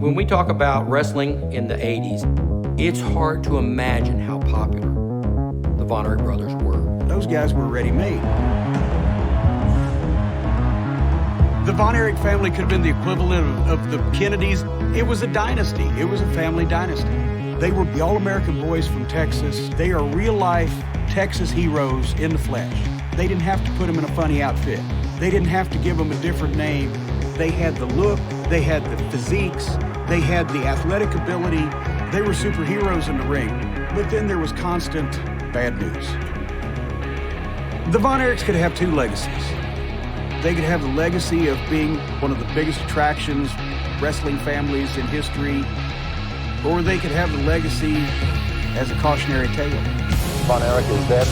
When we talk about wrestling in the 80s, it's hard to imagine how popular the Von Erich brothers were. Those guys were ready-made. The Von Erich family could have been the equivalent of the Kennedys. It was a dynasty. It was a family dynasty. They were the all-American boys from Texas. They are real-life Texas heroes in the flesh. They didn't have to put them in a funny outfit. They didn't have to give them a different name. They had the look, they had the physiques, they had the athletic ability. They were superheroes in the ring. But then there was constant bad news. The Von Erichs could have two legacies. They could have the legacy of being one of the biggest attractions, wrestling families in history, or they could have the legacy as a cautionary tale. Von Erich is dead.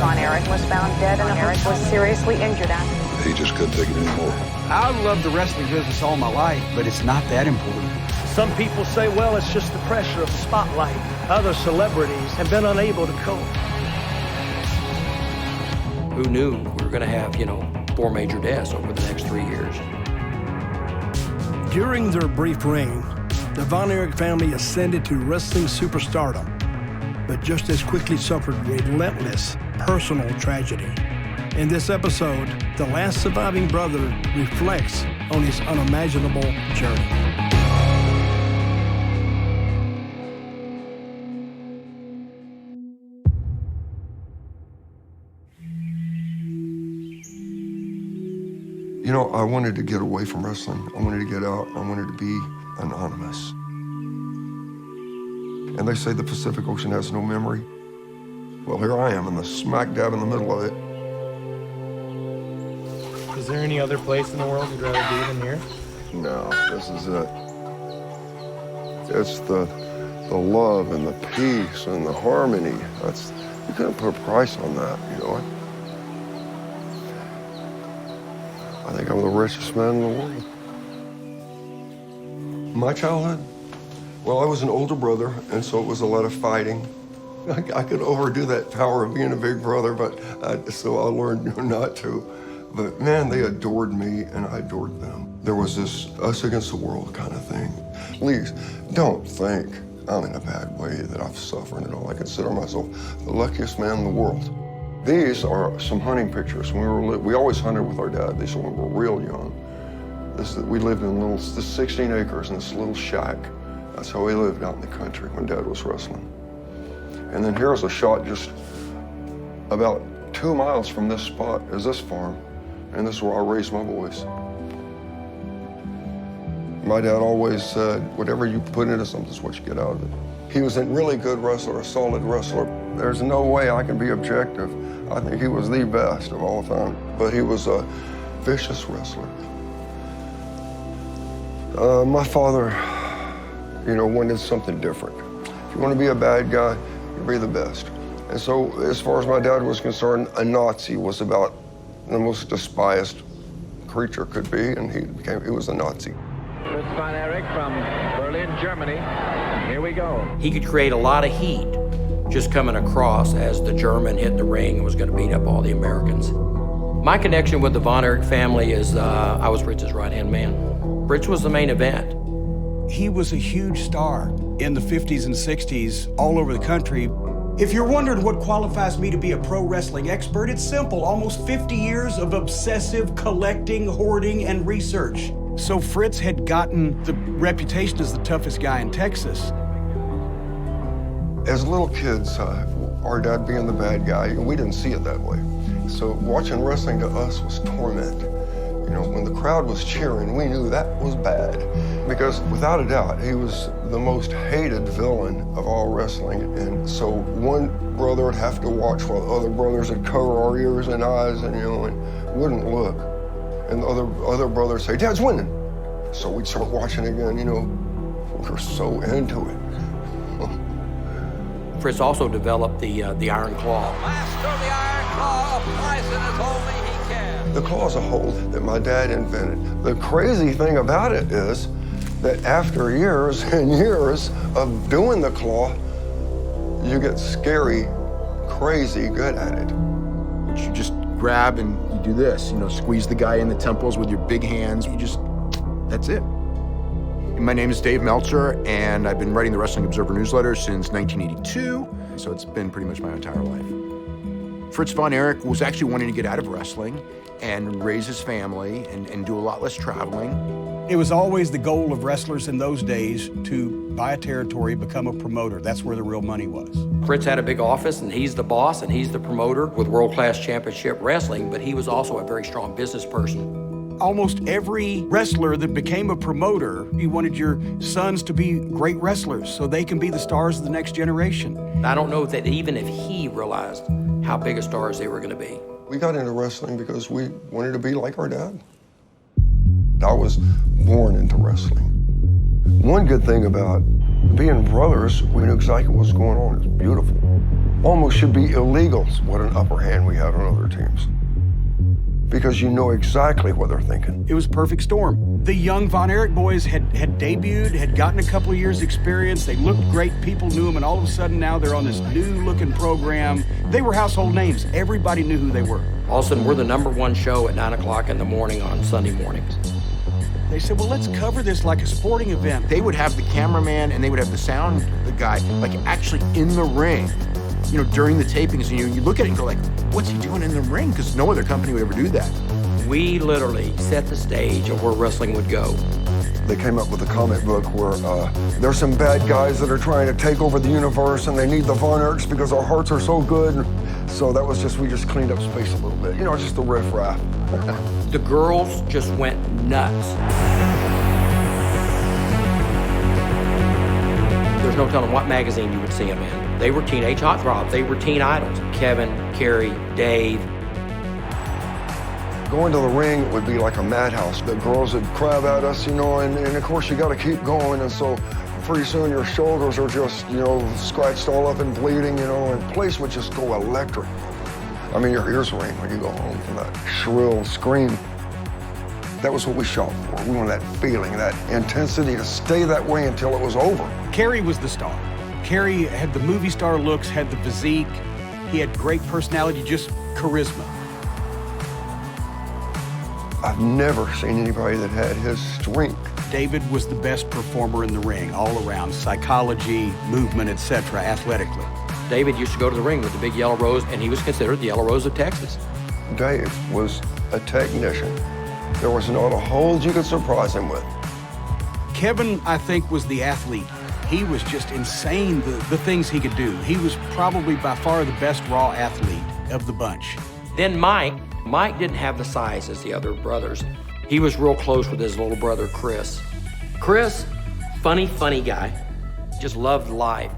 Von Erich was found dead and Erich was seriously injured after. He just couldn't take it anymore. I loved the wrestling business all my life, but it's not that important. Some people say, well, it's just the pressure of the spotlight. Other celebrities have been unable to cope. Who knew we were going to have, 4 major deaths over the next 3 years? During their brief reign, the Von Erich family ascended to wrestling superstardom, but just as quickly suffered relentless personal tragedy. In this episode, the last surviving brother reflects on his unimaginable journey. I wanted to get away from wrestling. I wanted to get out. I wanted to be anonymous. And they say the Pacific Ocean has no memory. Well, here I am in the smack dab in the middle of it. Is there any other place in the world you'd rather be than here? No, this is it. It's the love and the peace and the harmony. You couldn't put a price on that, I think I'm the richest man in the world. My childhood? Well, I was an older brother, and so it was a lot of fighting. I could overdo that power of being a big brother, so I learned not to. But man, they adored me, and I adored them. There was this us against the world kind of thing. Please, don't think I'm in a bad way, that I've suffered at all. I consider myself the luckiest man in the world. These are some hunting pictures. We always hunted with our dad. These when we were real young. We lived in this 16 acres in this little shack. That's how we lived out in the country when Dad was wrestling. And then here's a shot just about 2 miles from this spot is this farm. And this is where I raised my boys. My dad always said, whatever you put into something is what you get out of it. He was a really good wrestler, a solid wrestler. There's no way I can be objective. I think he was the best of all time. But he was a vicious wrestler. My father, wanted something different. If you want to be a bad guy, you be the best. And so, as far as my dad was concerned, a Nazi was about the most despised creature could be, and he was a Nazi. Fritz Von Erich from Berlin, Germany. Here we go. He could create a lot of heat just coming across as the German hit the ring and was going to beat up all the Americans. My connection with the Von Erich family is I was Fritz's right-hand man. Fritz was the main event. He was a huge star in the 50s and 60s all over the country. If you're wondering what qualifies me to be a pro wrestling expert, it's simple. Almost 50 years of obsessive collecting, hoarding, and research. So Fritz had gotten the reputation as the toughest guy in Texas. As little kids, our dad being the bad guy, we didn't see it that way. So watching wrestling to us was torment. When the crowd was cheering, we knew that was bad. Because without a doubt, he was the most hated villain of all wrestling. And so one brother would have to watch while other brothers would cover our ears and eyes and wouldn't look. And the other brothers say, Dad's winning. So we'd start watching again, we were so into it. Fritz also developed the Iron Claw. Master of the Iron Claw applies it as only he can. The claw is a hold that my dad invented. The crazy thing about it is that after years and years of doing the claw, you get scary, crazy good at it. You just grab and you do this, squeeze the guy in the temples with your big hands. That's it. My name is Dave Meltzer, and I've been writing the Wrestling Observer newsletter since 1982, so it's been pretty much my entire life. Fritz von Erich was actually wanting to get out of wrestling and raise his family and do a lot less traveling. It was always the goal of wrestlers in those days to buy a territory, become a promoter. That's where the real money was. Fritz had a big office, and he's the boss, and he's the promoter with world-class championship wrestling, but he was also a very strong business person. Almost every wrestler that became a promoter, you wanted your sons to be great wrestlers so they can be the stars of the next generation. I don't know that even if he realized how big a stars they were going to be. We got into wrestling because we wanted to be like our dad. I was born into wrestling. One good thing about being brothers, we knew exactly what was going on. It was beautiful. Almost should be illegal what an upper hand we had on other teams. Because you know exactly what they're thinking. It was a perfect storm. The young Von Erich boys had debuted, had gotten a couple of years experience. They looked great, people knew them, and all of a sudden now they're on this new looking program. They were household names. Everybody knew who they were. All of a sudden, we're the #1 show at 9 o'clock in the morning on Sunday mornings. They said, well, let's cover this like a sporting event. They would have the cameraman and they would have the sound guy, like, actually in the ring, you know, during the tapings. And you look at it and go like, what's he doing in the ring? Because no other company would ever do that. We literally set the stage of where wrestling would go. They came up with a comic book where there's some bad guys that are trying to take over the universe and they need the Von Erichs because our hearts are so good. So that was we just cleaned up space a little bit. You know, just the riff-raff. The girls just went nuts. There's no telling what magazine you would see them in. They were teenage heartthrobs. They were teen idols. Kevin, Carrie, Dave. Going to the ring would be like a madhouse. The girls would crab at us, you know, and of course you got to keep going. And so pretty soon your shoulders are just, you know, scratched all up and bleeding, you know, and the place would just go electric. I mean, your ears ring when you go home from that shrill scream. That was what we shot for. We wanted that feeling, that intensity to stay that way until it was over. Carrie was the star. Carrie had the movie star looks, had the physique. He had great personality, just charisma. I've never seen anybody that had his strength. David was the best performer in the ring, all around, psychology, movement, etc., athletically. David used to go to the ring with the big yellow rose, and he was considered the yellow rose of Texas. Dave was a technician. There was not a hold you could surprise him with. Kevin, I think, was the athlete. He was just insane, the things he could do. He was probably by far the best raw athlete of the bunch. Then Mike didn't have the size as the other brothers. He was real close with his little brother, Chris. Chris, funny guy, just loved life.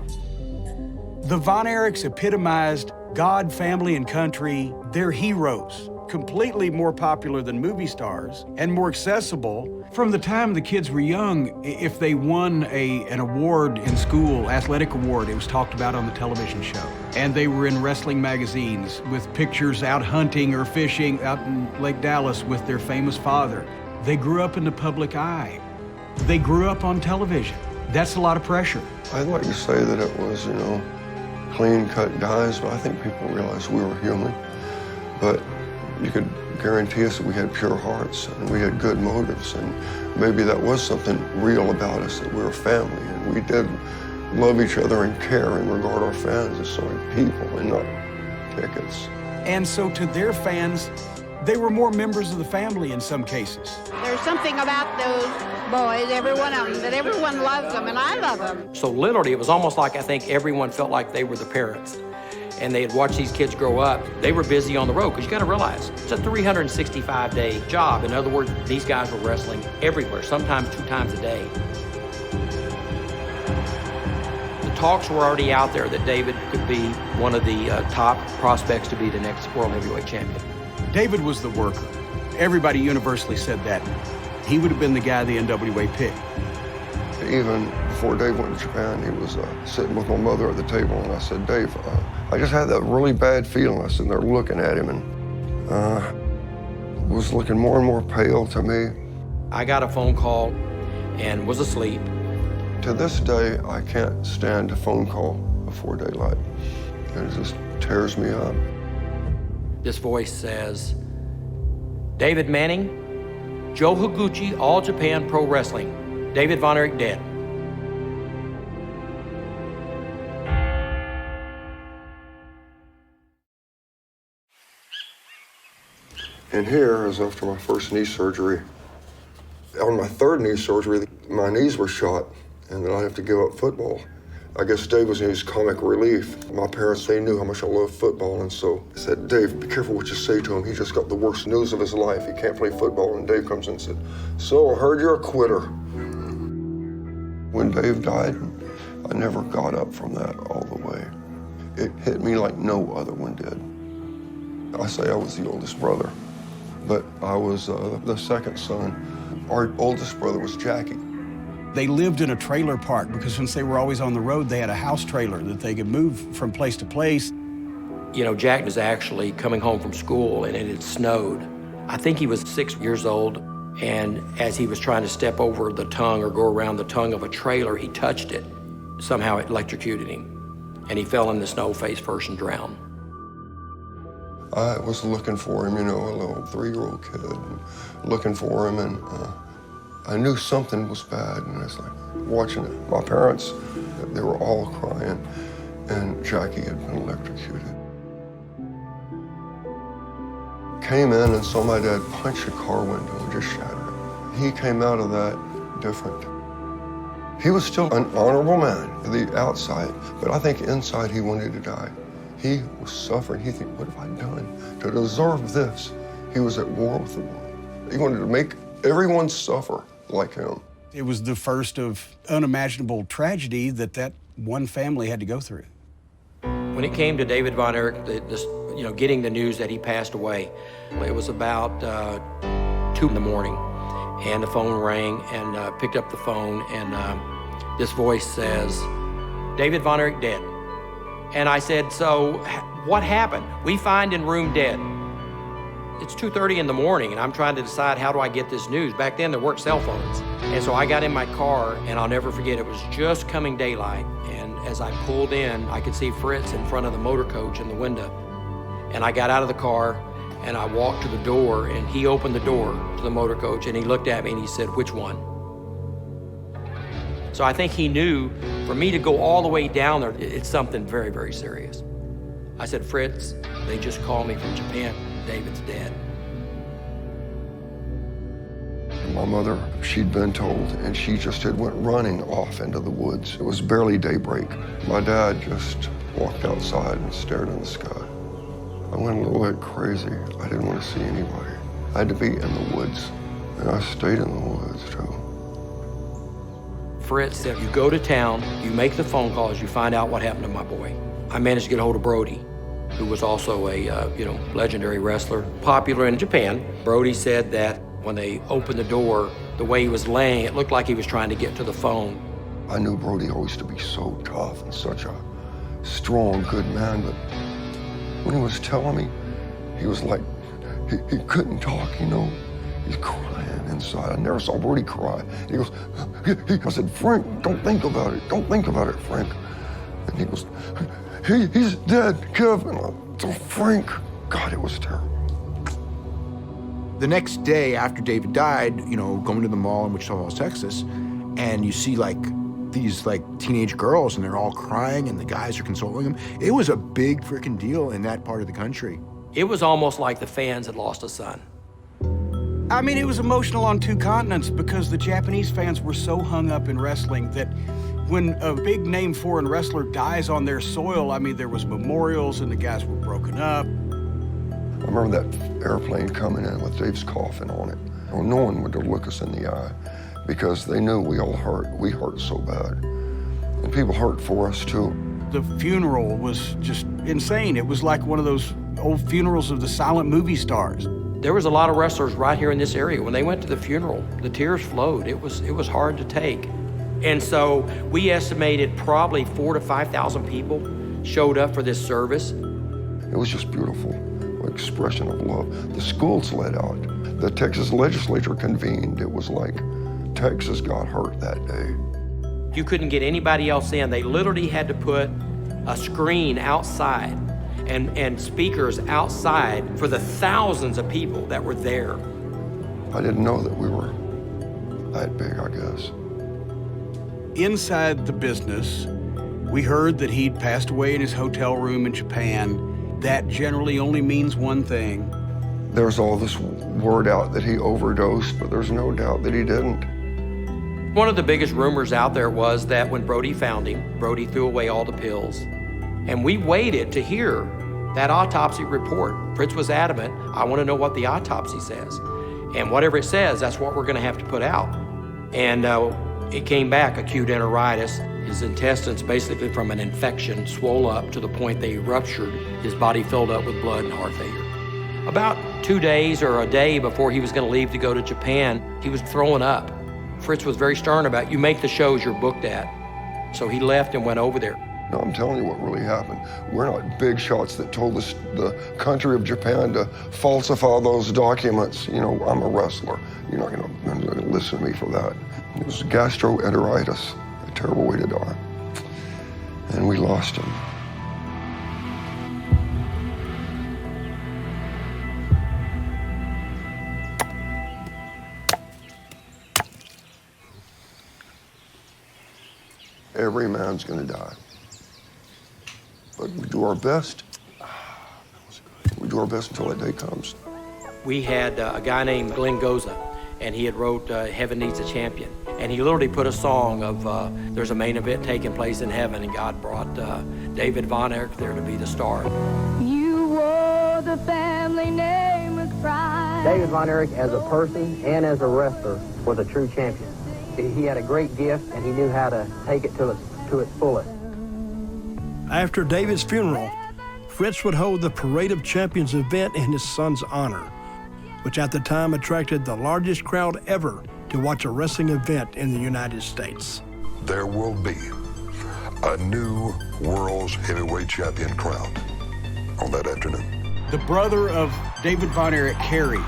The Von Erichs epitomized God, family, and country. They're heroes, completely more popular than movie stars and more accessible. From the time the kids were young, if they won an award in school, athletic award, it was talked about on the television show. And they were in wrestling magazines with pictures out hunting or fishing out in Lake Dallas with their famous father. They grew up in the public eye. They grew up on television. That's a lot of pressure. I'd like to say that it was, you know, clean-cut guys, but I think people realized we were human. But you could guarantee us that we had pure hearts and we had good motives, and maybe that was something real about us, that we were family and we did love each other and care and regard our fans as sort of people and not tickets. And so to their fans, they were more members of the family in some cases. There's something about those boys, every one of them, that everyone loves them, and I love them. So literally, it was almost like I think everyone felt like they were the parents. And they had watched these kids grow up. They were busy on the road, because you gotta realize, it's a 365-day job. In other words, these guys were wrestling everywhere, sometimes 2 times a day. The talks were already out there that David could be one of the top prospects to be the next World Heavyweight Champion. David was the worker. Everybody universally said that. He would have been the guy the NWA picked. Even before Dave went to Japan, he was sitting with my mother at the table, and I said, Dave, I just had that really bad feeling. I was sitting there looking at him, and was looking more and more pale to me. I got a phone call and was asleep. To this day, I can't stand a phone call before daylight. It just tears me up. This voice says, David Manning, Joe Higuchi, All Japan Pro Wrestling. David Von Erich dead. And here is after my first knee surgery. On my third knee surgery, my knees were shot, and then I'd have to give up football. I guess Dave was his comic relief. My parents, they knew how much I loved football, and so they said, Dave, be careful what you say to him. He just got the worst news of his life. He can't play football. And Dave comes in and said, so I heard you're a quitter. When Dave died, I never got up from that all the way. It hit me like no other one did. I say I was the oldest brother, but I was the second son. Our oldest brother was Jackie. They lived in a trailer park because since they were always on the road, they had a house trailer that they could move from place to place. You know, Jack was actually coming home from school and it had snowed. I think he was 6 years old, and as he was trying to step over the tongue or go around the tongue of a trailer, he touched it. Somehow it electrocuted him, and he fell in the snow face first and drowned. I was looking for him, you know, a little 3-year-old kid, looking for him, and I knew something was bad, and I was like watching it. My parents, they were all crying, and Jackie had been electrocuted. Came in and saw my dad punch a car window and just shatter it. He came out of that different. He was still an honorable man to the outside, but I think inside he wanted to die. He was suffering. He think, what have I done to deserve this? He was at war with the world. He wanted to make everyone suffer like him. It was the first of unimaginable tragedy that one family had to go through. When it came to David Von Erich, getting the news that he passed away, it was about 2 in the morning, and the phone rang, and picked up the phone, and this voice says, David Von Erich dead. And I said, so what happened? We find in room dead. It's 2:30 in the morning, and I'm trying to decide, how do I get this news? Back then, there weren't cell phones. And so I got in my car, and I'll never forget, it was just coming daylight. And as I pulled in, I could see Fritz in front of the motor coach in the window. And I got out of the car, and I walked to the door, and he opened the door to the motor coach, and he looked at me, and he said, which one? So I think he knew for me to go all the way down there, it's something very, very serious. I said, Fritz, they just called me from Japan. David's dead. My mother, she'd been told, and she just had went running off into the woods. It was barely daybreak. My dad just walked outside and stared in the sky. I went a little bit crazy. I didn't want to see anybody. I had to be in the woods, and I stayed in the woods too. Fritz said, you go to town, you make the phone calls, you find out what happened to my boy. I managed to get a hold of Brody, who was also a legendary wrestler, popular in Japan. Brody said that when they opened the door, the way he was laying, it looked like he was trying to get to the phone. I knew Brody always to be so tough and such a strong, good man, but when he was telling me, he was like, he couldn't talk, you know? He's crying inside. I never saw Brody cry. He goes, I said, Frank, don't think about it. Don't think about it, Frank. And he goes, he's dead, Kevin. Oh, Frank. God, it was terrible. The next day after David died, going to the mall in Wichita Falls, Texas, and you see these teenage girls, and they're all crying, and the guys are consoling them. It was a big freaking deal in that part of the country. It was almost like the fans had lost a son. I mean, it was emotional on 2 continents because the Japanese fans were so hung up in wrestling that when a big name foreign wrestler dies on their soil, I mean, there was memorials and the guys were broken up. I remember that airplane coming in with Dave's coffin on it. Well, no one would look us in the eye because they knew we all hurt. We hurt so bad. And people hurt for us too. The funeral was just insane. It was like one of those old funerals of the silent movie stars. There was a lot of wrestlers right here in this area. When they went to the funeral, the tears flowed. It was hard to take. And so we estimated probably 4,000 to 5,000 people showed up for this service. It was just beautiful, expression of love. The schools let out. The Texas legislature convened. It was like Texas got hurt that day. You couldn't get anybody else in. They literally had to put a screen outside and speakers outside for the thousands of people that were there. I didn't know that we were that big, I guess. inside the business, we heard that he'd passed away in his hotel room in Japan. That generally only means one thing. There's all this word out that he overdosed, but there's no doubt that he didn't. One of the biggest rumors out there was that when Brody found him, Brody threw away all the pills. And we waited to hear that autopsy report. Fritz was adamant, I want to know what the autopsy says. And whatever it says, that's what we're going to have to put out. And it came back, acute enteritis. His intestines, basically from an infection, swole up to the point they ruptured. His body filled up with blood and heart failure. About 2 days or a day before he was going to leave to go to Japan, he was throwing up. Fritz was very stern about, you make the shows you're booked at. So he left and went over there. No, I'm telling you what really happened. We're not big shots that told us the country of Japan to falsify those documents. You know, I'm a wrestler. You're not going to listen to me for that. It was gastroenteritis, a terrible way to die. And we lost him. Every man's going to die. But we do our best. We do our best until that day comes. We had a guy named Glenn Goza, and he had wrote Heaven Needs a Champion. And he literally put a song of, there's a main event taking place in heaven, and God brought David Von Erich there to be the star. You wore the family name with pride. David Von Erich, as a person and as a wrestler, was a true champion. He had a great gift, and he knew how to take it to its fullest. After David's funeral, Fritz would hold the Parade of Champions event in his son's honor, which at the time attracted the largest crowd ever to watch a wrestling event in the United States. There will be a new world's heavyweight champion crowned on that afternoon. The brother of David Von Erich, Kerry,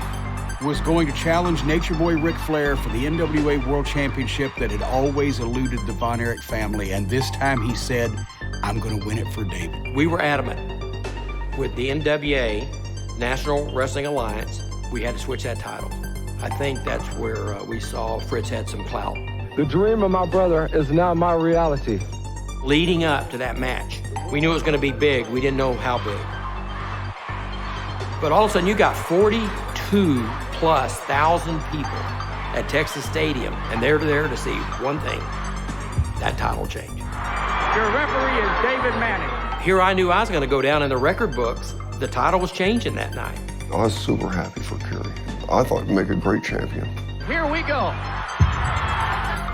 was going to challenge Nature Boy Ric Flair for the NWA World Championship that had always eluded the Von Erich family, and this time he said, I'm going to win it for David. We were adamant. With the NWA, National Wrestling Alliance, we had to switch that title. I think that's where we saw Fritz had some clout. The dream of my brother is now my reality. Leading up to that match, we knew it was going to be big. We didn't know how big. But all of a sudden, you got 42+ thousand people at Texas Stadium, and they're there to see one thing, that title change. Your referee is David Manning. Here I knew I was going to go down in the record books. The title was changing that night. I was super happy for Kerry. I thought he'd make a great champion. Here we go.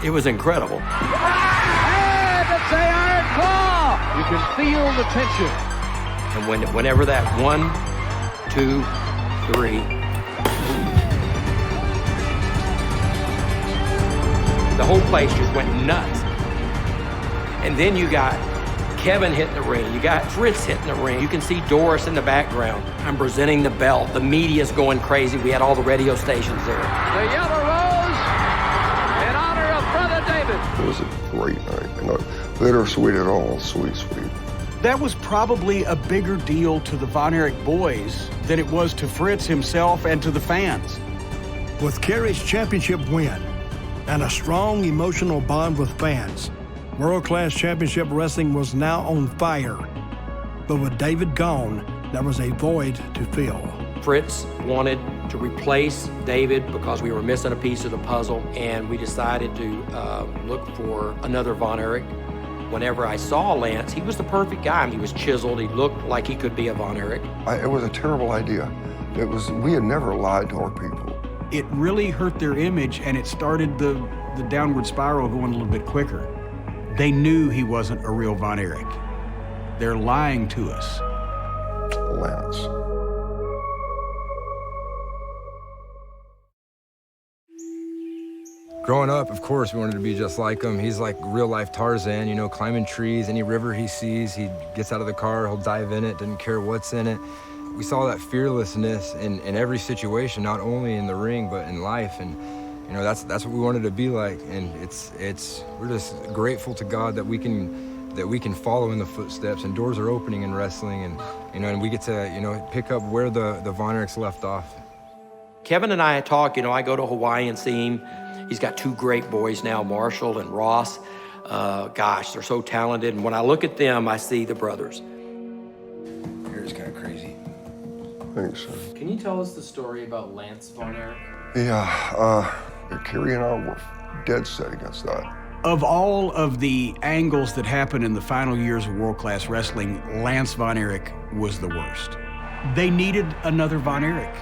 It was incredible. And it's the Iron Claw. You can feel the tension. And whenever that 1, 2, 3, the whole place just went nuts. And then you got Kevin hitting the ring. You got Fritz hitting the ring. You can see Doris in the background. I'm presenting the belt. The media's going crazy. We had all the radio stations there. The yellow rose in honor of Brother David. It was a great night. Not bittersweet at all. Sweet, sweet. That was probably a bigger deal to the Von Erich boys than it was to Fritz himself and to the fans. With Kerry's championship win and a strong emotional bond with fans, world-class championship wrestling was now on fire. But with David gone, there was a void to fill. Fritz wanted to replace David because we were missing a piece of the puzzle, and we decided to look for another Von Erich. Whenever I saw Lance, he was the perfect guy. He was chiseled. He looked like he could be a Von Erich. It was a terrible idea. We had never lied to our people. It really hurt their image, and it started the downward spiral going a little bit quicker. They knew he wasn't a real Von Erich. They're lying to us. Lance. Growing up, of course, we wanted to be just like him. He's like real-life Tarzan, you know, climbing trees. Any river he sees, he gets out of the car, he'll dive in it, doesn't care what's in it. We saw that fearlessness in every situation, not only in the ring, but in life. And you know, that's what we wanted to be like. And we're just grateful to God that we can follow in the footsteps, and doors are opening in wrestling, and you know, and we get to, you know, pick up where the Von Erichs left off. Kevin and I had talked, you know, I go to Hawaii and see him. He's got 2 great boys now, Marshall and Ross. gosh, they're so talented. And when I look at them, I see the brothers. You're just kind of crazy. Thanks. Can you tell us the story about Lance Von Erich? Yeah, Kerry and I were dead set against that. Of all of the angles that happened in the final years of world-class wrestling, Lance Von Erich was the worst. They needed another Von Erich.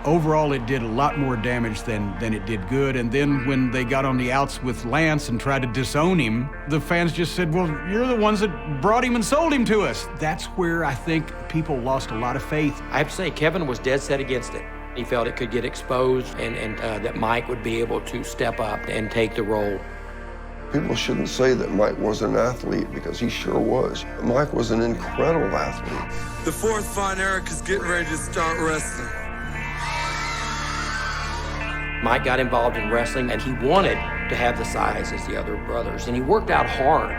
Overall, it did a lot more damage than it did good. And then when they got on the outs with Lance and tried to disown him, the fans just said, well, you're the ones that brought him and sold him to us. That's where I think people lost a lot of faith. I have to say, Kevin was dead set against it. He felt it could get exposed and that Mike would be able to step up and take the role. People shouldn't say that Mike wasn't an athlete, because he sure was. Mike was an incredible athlete. The fourth Von Erich is getting ready to start wrestling. Mike got involved in wrestling, and he wanted to have the size as the other brothers, and he worked out hard.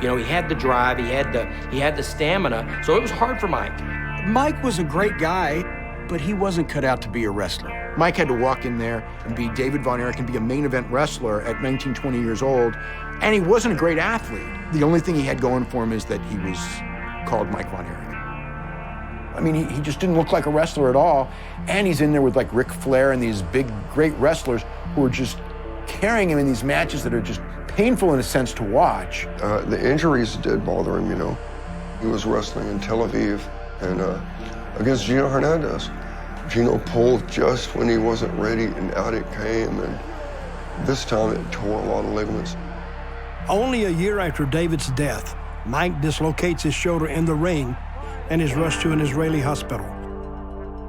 You know, he had the drive, he had the stamina, so it was hard for Mike. Mike was a great guy, but he wasn't cut out to be a wrestler. Mike had to walk in there and be David Von Erich and be a main event wrestler at 19, 20 years old, and he wasn't a great athlete. The only thing he had going for him is that he was called Mike Von Erich. I mean, he just didn't look like a wrestler at all, and he's in there with like Ric Flair and these big, great wrestlers who are just carrying him in these matches that are just painful in a sense to watch. The injuries did bother him, you know. He was wrestling in Tel Aviv and against Gino Hernandez. Gino pulled just when he wasn't ready, and out it came, and this time it tore a lot of ligaments. Only a year after David's death, Mike dislocates his shoulder in the ring and is rushed to an Israeli hospital.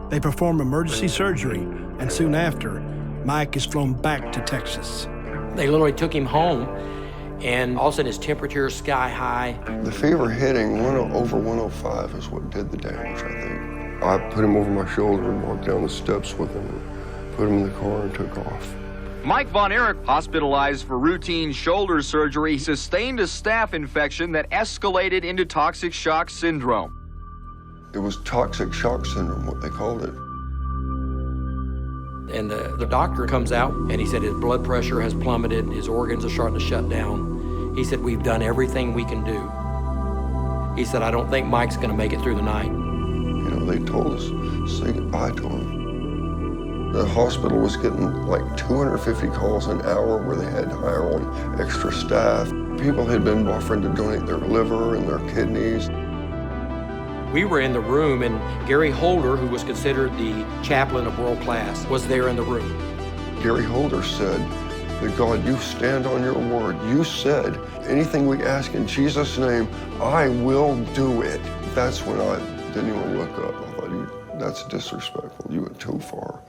They perform emergency surgery, and soon after, Mike is flown back to Texas. They literally took him home, and all of a sudden his temperature is sky high. The fever hitting over 105 is what did the damage, I think. I put him over my shoulder and walked down the steps with him, and put him in the car and took off. Mike Von Erich, hospitalized for routine shoulder surgery, sustained a staph infection that escalated into toxic shock syndrome. It was toxic shock syndrome, what they called it. And the doctor comes out, and he said his blood pressure has plummeted, his organs are starting to shut down. He said, we've done everything we can do. He said, I don't think Mike's gonna make it through the night. You know, they told us, say goodbye to him. The hospital was getting like 250 calls an hour where they had to hire on extra staff. People had been offering to donate their liver and their kidneys. We were in the room, and Gary Holder, who was considered the chaplain of world class, was there in the room. Gary Holder said that, God, you stand on your word. You said, anything we ask in Jesus' name, I will do it. That's when I didn't even look up. I thought, that's disrespectful. You went too far.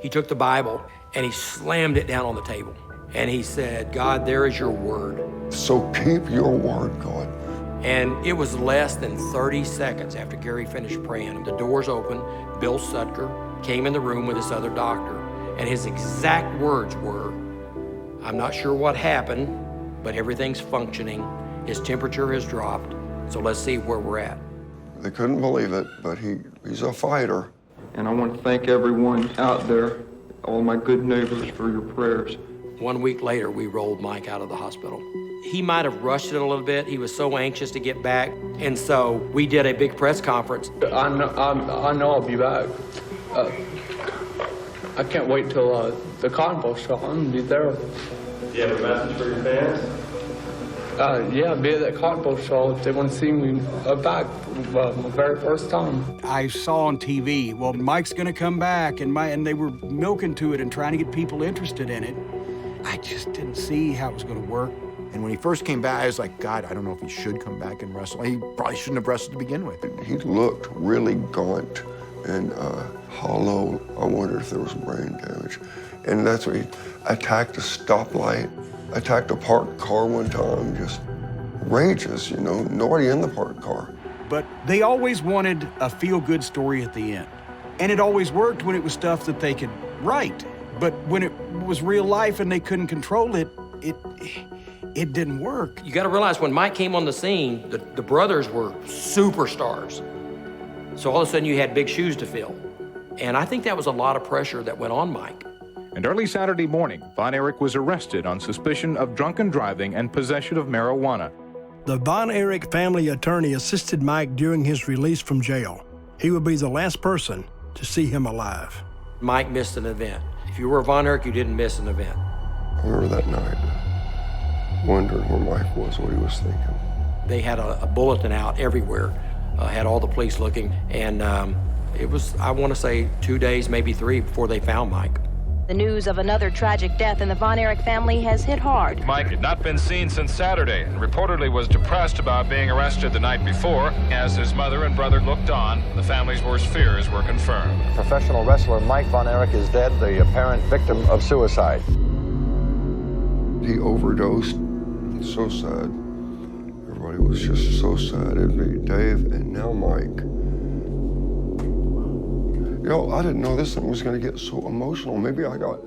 He took the Bible, and he slammed it down on the table. And he said, God, there is your word. So keep your word, God. And it was less than 30 seconds after Gary finished praying. The doors opened. Bill Sutker came in the room with this other doctor, and his exact words were, I'm not sure what happened, but everything's functioning. His temperature has dropped, so let's see where we're at. They couldn't believe it, but he's a fighter. And I want to thank everyone out there, all my good neighbors, for your prayers. 1 week later, we rolled Mike out of the hospital. He might have rushed it a little bit. He was so anxious to get back. And so we did a big press conference. I know I'll be back. I can't wait till the Cotton Bowl show. I'm going to be there. Do you have a message for your fans? Yeah, be at that Cotton Bowl show if they want to see me back my very first time. I saw on TV, well, Mike's going to come back, and they were milking to it and trying to get people interested in it. I just didn't see how it was going to work. And when he first came back, I was like, God, I don't know if he should come back and wrestle. He probably shouldn't have wrestled to begin with. He looked really gaunt and hollow. I wondered if there was brain damage. And that's what he attacked a stoplight, attacked a parked car one time, just rages, you know, nobody in the parked car. But they always wanted a feel-good story at the end. And it always worked when it was stuff that they could write. But when it was real life and they couldn't control it, it didn't work. You got to realize when Mike came on the scene, the brothers were superstars. So all of a sudden you had big shoes to fill. And I think that was a lot of pressure that went on Mike. and early Saturday morning, Von Erich was arrested on suspicion of drunken driving and possession of marijuana. The Von Erich family attorney assisted Mike during his release from jail. He would be the last person to see him alive. Mike missed an event. If you were a Von Erich, you didn't miss an event. I remember that night, wondering where Mike was, what he was thinking. They had a bulletin out everywhere, had all the police looking, and it was, I want to say, 2 days, maybe 3, before they found Mike. The news of another tragic death in the Von Erich family has hit hard. Mike had not been seen since Saturday and reportedly was depressed about being arrested the night before. As his mother and brother looked on, the family's worst fears were confirmed. Professional wrestler Mike Von Erich is dead, the apparent victim of suicide. He overdosed. It's so sad. Everybody was just so sad. It'd be Dave and now Mike. Yo, I didn't know this thing was going to get so emotional. Maybe I got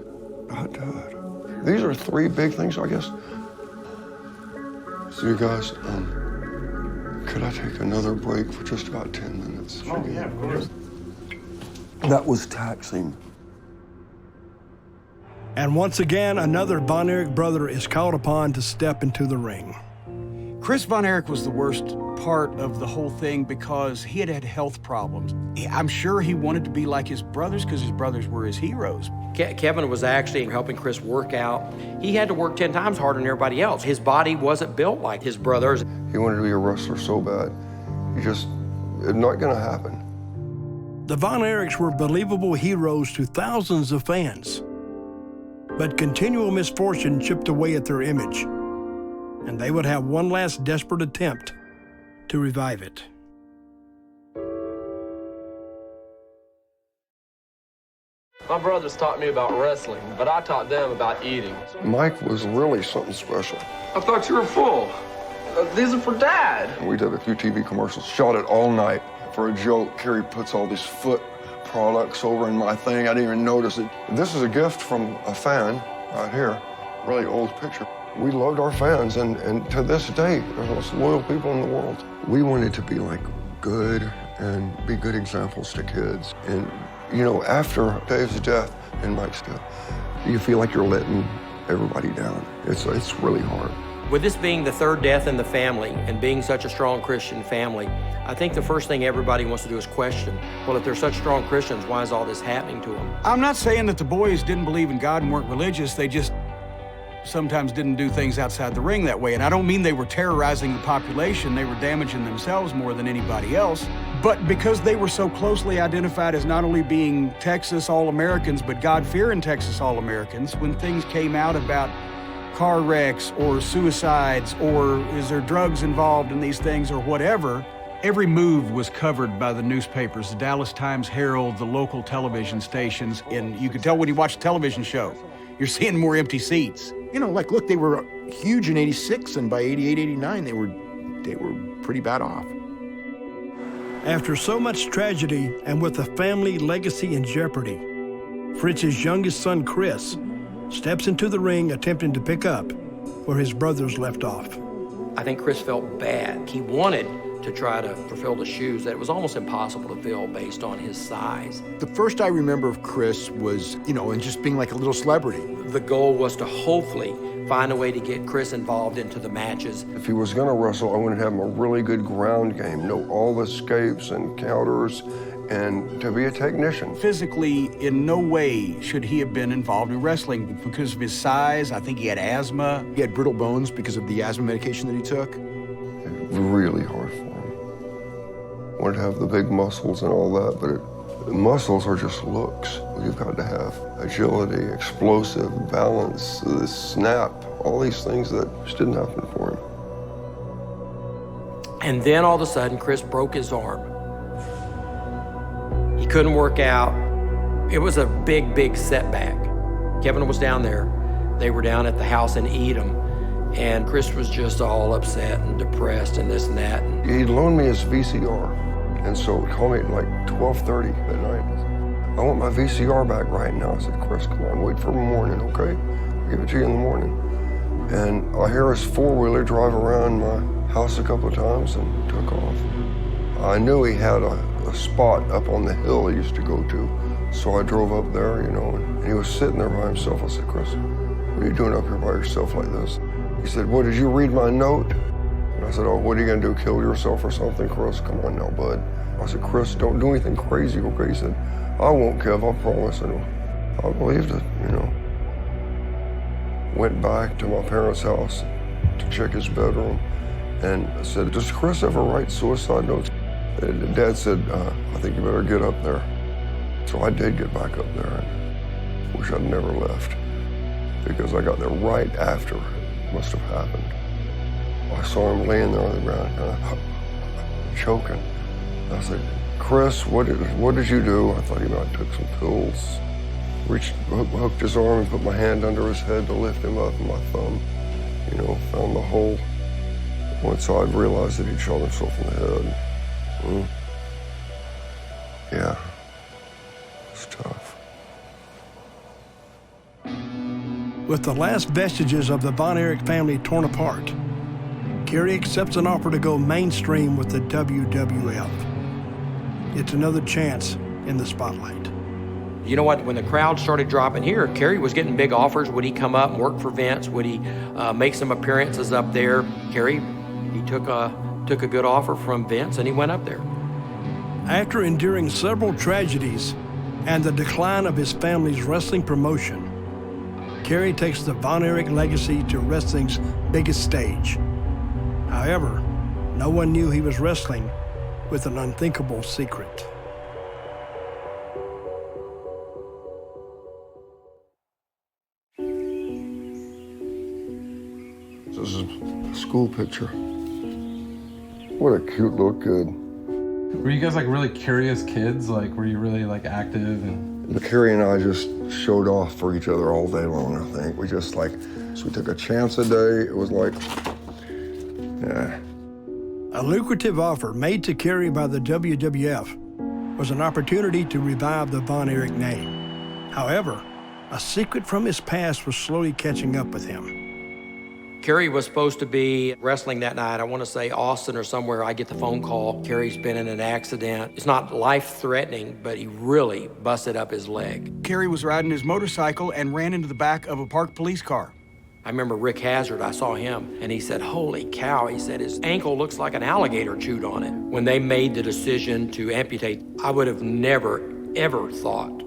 dad. These are 3 big things, I guess. So you guys, could I take another break for just about 10 minutes? Oh, yeah, of course. That was taxing. And once again, another Von Erich brother is called upon to step into the ring. Chris Von Erich was the worst part of the whole thing because he had had health problems. I'm sure he wanted to be like his brothers because his brothers were his heroes. Kevin was actually helping Chris work out. He had to work 10 times harder than everybody else. His body wasn't built like his brothers. He wanted to be a wrestler so bad. It's not gonna happen. The Von Erichs were believable heroes to thousands of fans. But continual misfortune chipped away at their image, and they would have one last desperate attempt to revive it. My brothers taught me about wrestling, but I taught them about eating. Mike was really something special. I thought you were full. These are for Dad. We did a few TV commercials, shot it all night. For a joke, Carrie puts all these foot products over in my thing. I didn't even notice it. This is a gift from a fan right here, really old picture. We loved our fans, and to this day, they're the most loyal people in the world. We wanted to be like good and be good examples to kids. And you know, after Dave's death and Mike's death, you feel like you're letting everybody down. It's really hard. With this being the 3rd death in the family and being such a strong Christian family, I think the first thing everybody wants to do is question, well, if they're such strong Christians, why is all this happening to them? I'm not saying that the boys didn't believe in God and weren't religious. They just sometimes didn't do things outside the ring that way. And I don't mean they were terrorizing the population. They were damaging themselves more than anybody else. But because they were so closely identified as not only being Texas All-Americans, but God-fearing Texas All-Americans, when things came out about car wrecks or suicides or is there drugs involved in these things or whatever, every move was covered by the newspapers, the Dallas Times-Herald, the local television stations, and you could tell when you watch a television show, you're seeing more empty seats. You know, like, look, they were huge in 86, and by 88, 89, they were pretty bad off. After so much tragedy and with the family legacy in jeopardy, Fritz's youngest son, Chris, steps into the ring attempting to pick up where his brothers left off. I think Chris felt bad. He wanted to try to fulfill the shoes that it was almost impossible to fill based on his size. The first I remember of Chris was, you know, and just being like a little celebrity. The goal was to hopefully find a way to get Chris involved into the matches. If he was gonna wrestle, I wanted to have him a really good ground game, know all the escapes and counters, and to be a technician. Physically, in no way should he have been involved in wrestling because of his size. I think he had asthma. He had brittle bones because of the asthma medication that he took. It was really hard for him. Wanted to have the big muscles and all that, but muscles are just looks. You've got to have agility, explosive, balance, the snap, all these things that just didn't happen for him. And then all of a sudden, Chris broke his arm. He couldn't work out. It was a big, big setback. Kevin was down there. They were down at the house in Edom, and Chris was just all upset and depressed and this and that. He loaned me his VCR, and so he called me at like 12:30 at night. I want my VCR back right now. I said, Chris, come on, wait for the morning, okay? I'll give it to you in the morning. And I hear his four-wheeler drive around my house a couple of times and took off. I knew he had a spot up on the hill he used to go to So I drove up there, and he was sitting there by himself. I said, Chris, what are you doing up here by yourself like this? He said, well, did you read my note? And I said, oh, what are you gonna do, kill yourself or something, Chris? Come on now, bud. I said, Chris, don't do anything crazy, okay? He said, I won't, Kev, I promise. And I believed it, Went back to my parents' house to check his bedroom and I said, does Chris ever write suicide notes? And Dad said, I think you better get up there. So I did get back up there and wish I'd never left because I got there right after it must have happened. I saw him laying there on the ground, kind of choking. I said, Chris, what did you do? I thought he might have took some pills. Hooked his arm and put my hand under his head to lift him up, and my thumb, found the hole. Once I realized that he'd shot himself in the head. Yeah, it's tough. With the last vestiges of the Von Erich family torn apart, Kerry accepts an offer to go mainstream with the WWF. It's another chance in the spotlight. You know what? When the crowd started dropping here, Kerry was getting big offers. Would he come up and work for Vince? Would he make some appearances up there? Kerry, he took a good offer from Vince and he went up there. After enduring several tragedies and the decline of his family's wrestling promotion, Kerry takes the Von Erich legacy to wrestling's biggest stage. However, no one knew he was wrestling with an unthinkable secret. This is a school picture. What a cute little kid. Were you guys like really curious kids? Like, were you really like active? And Kerry and I just showed off for each other all day long, I think. We just so we took a chance a day. It was like, yeah. A lucrative offer made to Kerry by the WWF was an opportunity to revive the Von Erich name. However, a secret from his past was slowly catching up with him. Kerry was supposed to be wrestling that night. I want to say Austin or somewhere. I get the phone call. Kerry's been in an accident. It's not life-threatening, but he really busted up his leg. Kerry was riding his motorcycle and ran into the back of a parked police car. I remember Rick Hazard, I saw him, and he said, holy cow, he said, his ankle looks like an alligator chewed on it. When they made the decision to amputate, I would have never, ever thought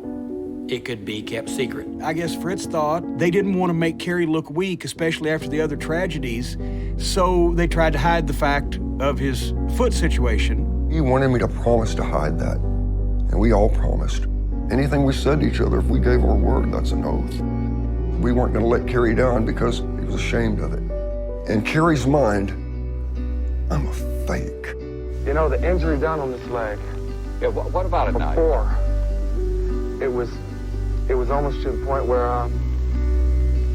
it could be kept secret. I guess Fritz thought they didn't want to make Kerry look weak, especially after the other tragedies, so they tried to hide the fact of his foot situation. He wanted me to promise to hide that, and we all promised. Anything we said to each other, if we gave our word, that's an oath. We weren't going to let Kerry down because he was ashamed of it. In Kerry's mind, I'm a fake. You know, the injury done on this leg. Yeah, what about it now? Before, it was almost to the point where I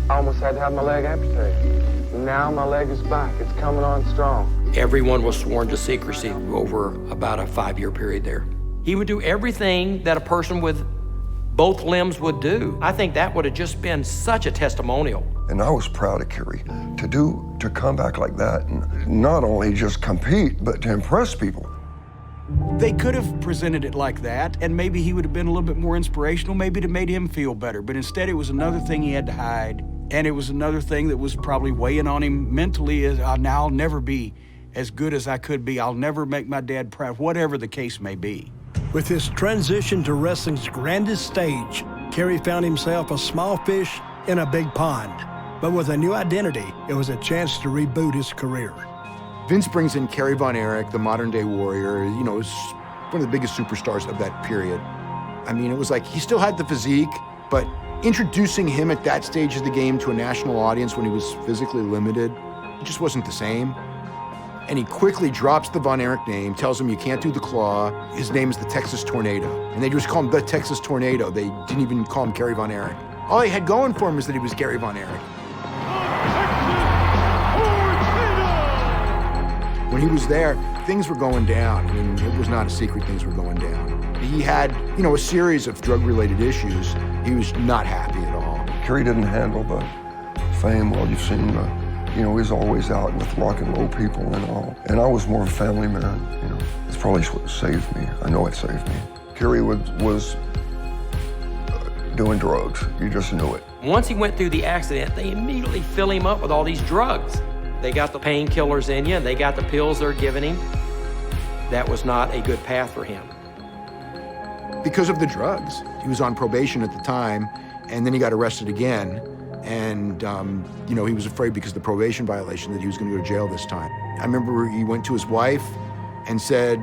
almost had to have my leg amputated. Now my leg is back. It's coming on strong. Everyone was sworn to secrecy over about a 5-year period there. He would do everything that a person with both limbs would do. I think that would have just been such a testimonial. And I was proud of Kerry to come back like that and not only just compete, but to impress people. They could have presented it like that, and maybe he would have been a little bit more inspirational, maybe it made him feel better, but instead it was another thing he had to hide, and it was another thing that was probably weighing on him mentally, as now I'll never be as good as I could be, I'll never make my dad proud, whatever the case may be. With his transition to wrestling's grandest stage, Kerry found himself a small fish in a big pond. But with a new identity, it was a chance to reboot his career. Vince brings in Kerry Von Erich, the modern-day warrior, is one of the biggest superstars of that period. I mean, it was like he still had the physique, but introducing him at that stage of the game to a national audience when he was physically limited, it just wasn't the same. And he quickly drops the Von Erich name, tells him you can't do the claw. His name is the Texas Tornado. And they just call him the Texas Tornado. They didn't even call him Kerry Von Erich. All he had going for him is that he was Kerry Von Erich. When he was there, things were going down. I mean, it was not a secret things were going down. He had, a series of drug-related issues. He was not happy at all. Kerry didn't handle the fame well. You've seen he's always out with rock and roll people and all. And I was more of a family man, It's probably what saved me. I know it saved me. Kerry was doing drugs. You just knew it. Once he went through the accident, they immediately fill him up with all these drugs. They got the painkillers in you, they got the pills they're giving him. That was not a good path for him. Because of the drugs. He was on probation at the time, and then he got arrested again. And, you know, he was afraid because of the probation violation that he was going to go to jail this time. I remember he went to his wife and said,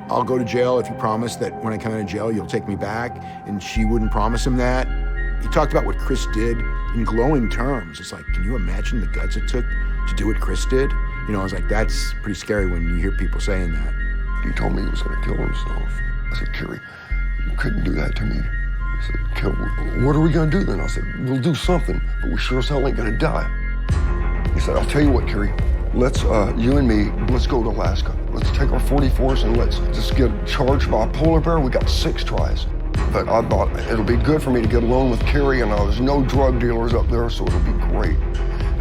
I'll go to jail if you promise that when I come out of jail, you'll take me back. And she wouldn't promise him that. He talked about what Chris did in glowing terms. It's like, can you imagine the guts it took to do what Chris did? You know, I was like, that's pretty scary when you hear people saying that. He told me he was going to kill himself. I said, Kerry, you couldn't do that to me. He said, Kel, what are we going to do then? I said, we'll do something, but we sure as hell ain't going to die. He said, I'll tell you what, Kerry, let's, you and me, let's go to Alaska. Let's take our 44s and let's just get charged by a polar bear. We got 6 tries. But I thought it'll be good for me to get along with Kerry, and there's no drug dealers up there, so it'll be great.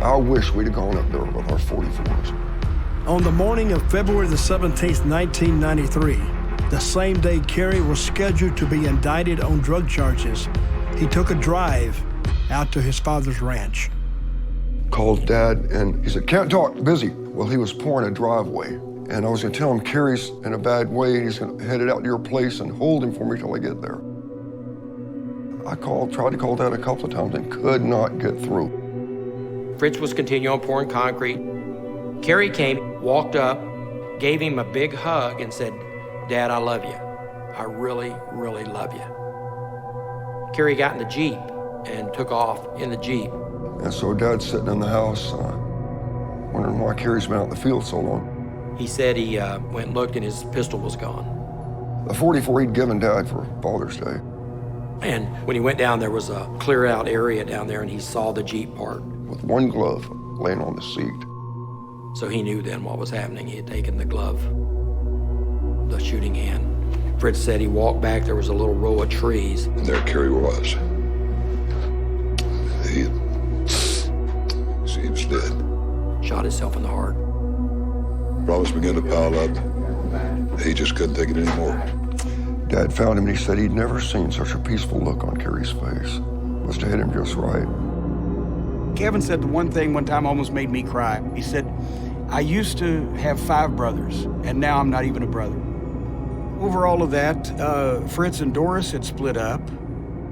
I wish we'd have gone up there with our 44s. On the morning of February the 17th, 1993, the same day Kerry was scheduled to be indicted on drug charges, he took a drive out to his father's ranch. Called Dad, and he said, can't talk, busy. Well, he was pouring a driveway, and I was gonna tell him Kerry's in a bad way, and he's gonna head it out to your place and hold him for me till I get there. I tried to call Dad a couple of times and could not get through. Fritz was continuing pouring concrete. Kerry came, walked up, gave him a big hug and said, Dad, I love you. I really, really love you. Kerry got in the Jeep and took off in the Jeep. And so Dad's sitting in the house, wondering why Kerry's been out in the field so long. He said he went and looked and his pistol was gone. The 44 he'd given Dad for Father's Day. And when he went down, there was a clear out area down there and he saw the Jeep parked. With one glove laying on the seat. So he knew then what was happening. He had taken the glove, the shooting hand. Fritz said he walked back, there was a little row of trees. And there Kerry was. He was dead. Shot himself in the heart. Problems began to pile up. He just couldn't take it anymore. Dad found him and he said he'd never seen such a peaceful look on Kerry's face. Must have hit him just right. Kevin said the one thing one time almost made me cry. He said, I used to have 5 brothers, and now I'm not even a brother. Over all of that, Fritz and Doris had split up.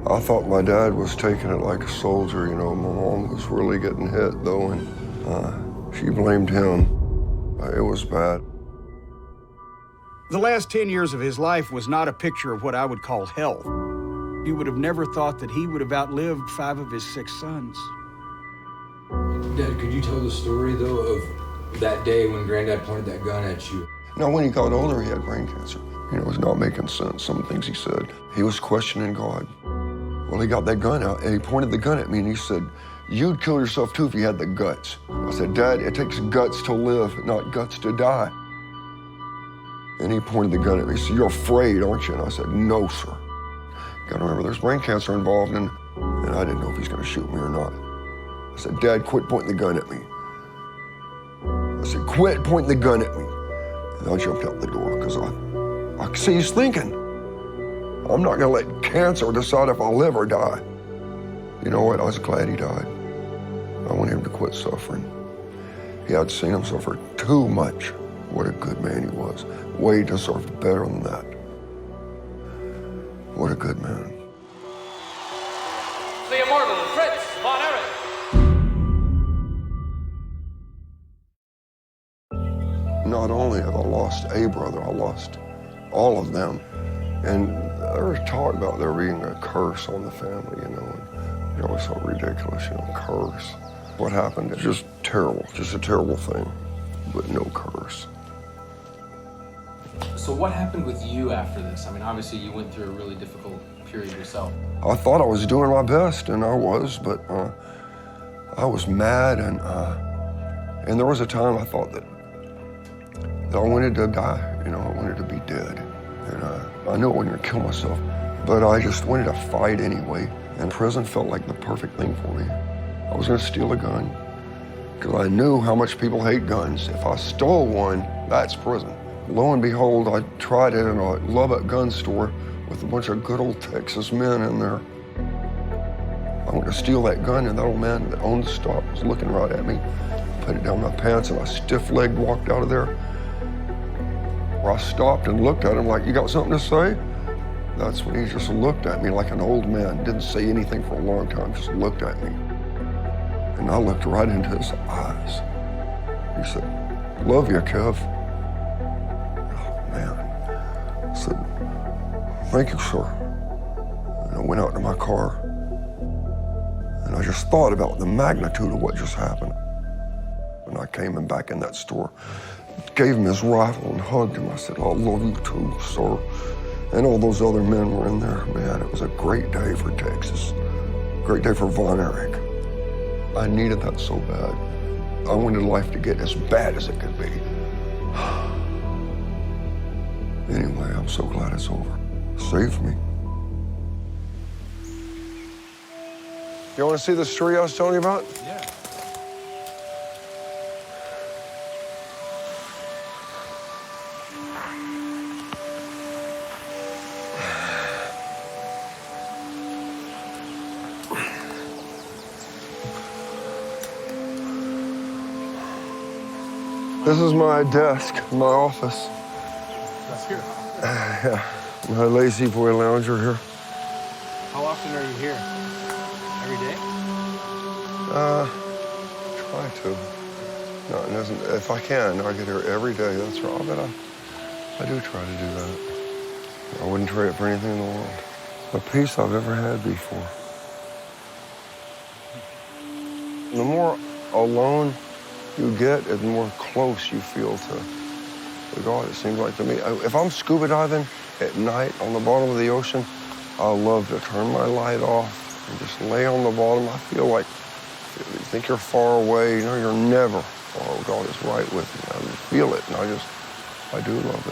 I thought my dad was taking it like a soldier, you know. My mom was really getting hit, though, and she blamed him. It was bad. The last 10 years of his life was not a picture of what I would call hell. You would have never thought that he would have outlived 5 of his 6 sons. Dad, could you tell the story, though, of that day when Granddad pointed that gun at you? Now, when he got older, he had brain cancer. You know, it was not making sense, some things he said. He was questioning God. Well, he got that gun out, and he pointed the gun at me, and he said, you'd kill yourself, too, if you had the guts. I said, Dad, it takes guts to live, not guts to die. And he pointed the gun at me. He said, you're afraid, aren't you? And I said, no, sir. You gotta remember, there's brain cancer involved, and I didn't know if he's gonna shoot me or not. I said, Dad, quit pointing the gun at me. I said, quit pointing the gun at me. And I jumped out the door because I could see he's thinking. I'm not gonna let cancer decide if I'll live or die. You know what, I was glad he died. I want him to quit suffering. He had seen him suffer too much. What a good man he was. Way deserved better than that. What a good man. The immortal Fritz von Erich. Not only have I lost a brother, I lost all of them. And there was talk about there being a curse on the family, you know, and it always felt ridiculous, you know, curse. What happened is just terrible, just a terrible thing, but no curse. So what happened with you after this? I mean, obviously you went through a really difficult period yourself. I thought I was doing my best, and I was, but I was mad, and there was a time I thought that I wanted to die, you know, I wanted to be dead. And I knew I wasn't gonna kill myself, but I just wanted to fight anyway. And prison felt like the perfect thing for me. I was gonna steal a gun, because I knew how much people hate guns. If I stole one, that's prison. Lo and behold, I tried it in a Lubbock gun store with a bunch of good old Texas men in there. went to steal that gun, and that old man that owned the stop was looking right at me. Put it down my pants, and I stiff-legged walked out of there. Where I stopped and looked at him like, you got something to say? That's when he just looked at me like an old man. Didn't say anything for a long time, just looked at me. And I looked right into his eyes. He said, love you, Kev. Oh, man. I said, thank you, sir. And I went out to my car, and I just thought about the magnitude of what just happened. When I came in back in that store, gave him his rifle and hugged him. I said, I love you too, sir. And all those other men were in there. Man, it was a great day for Texas. Great day for Von Erich. I needed that so bad. I wanted life to get as bad as it could be. Anyway, I'm so glad it's over. Saved me. You want to see this tree I was telling you about? Yeah. This is my desk, my office. That's here. Yeah, my lazy boy lounger here. How often are you here? Every day? Try to. No, it doesn't. If I can, I get here every day. That's right. But I do try to do that. I wouldn't trade it for anything in the world. The peace I've ever had before. The more alone you get, the more close you feel to God, it seems like to me. If I'm scuba diving at night on the bottom of the ocean, I love to turn my light off and just lay on the bottom. I feel like you think you're far away. You know, you're never far. God is right with you. I feel it, and I do love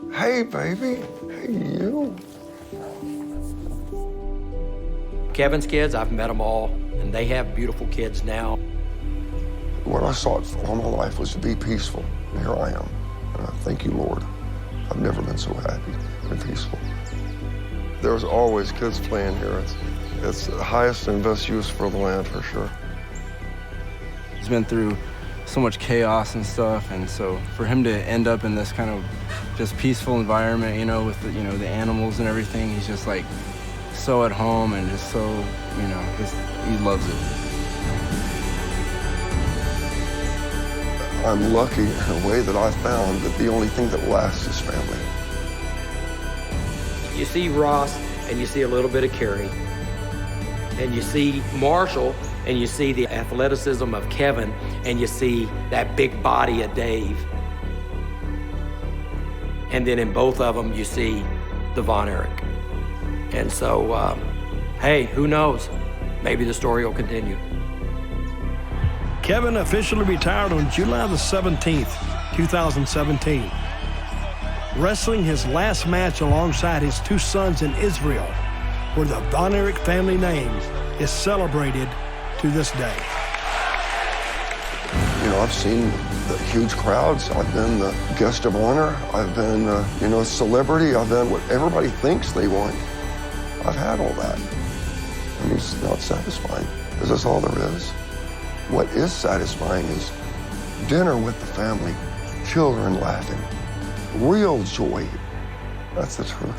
it. Hey, baby. Hey, you. Kevin's kids, I've met them all, and they have beautiful kids now. What I sought for all my life was to be peaceful. And here I am. And I thank you, Lord. I've never been so happy and peaceful. There's always kids playing here. It's the highest and best use for the land, for sure. He's been through so much chaos and stuff, and so for him to end up in this kind of just peaceful environment, you know, with the, the animals and everything, he's just like so at home and just so, he loves it. I'm lucky in a way that I found that the only thing that lasts is family. You see Ross, and you see a little bit of Carrie, and you see Marshall, and you see the athleticism of Kevin, and you see that big body of Dave. And then in both of them, you see the Von Erich. And so, hey, who knows? Maybe the story will continue. Kevin officially retired on July the 17th, 2017. Wrestling his last match alongside his two sons in Israel, where the Von Erich family name is celebrated to this day. You know, I've seen the huge crowds. I've been the guest of honor. I've been, a celebrity. I've been what everybody thinks they want. I've had all that. And it's not satisfying. Is this all there is? What is satisfying is dinner with the family, children laughing, real joy. That's the truth.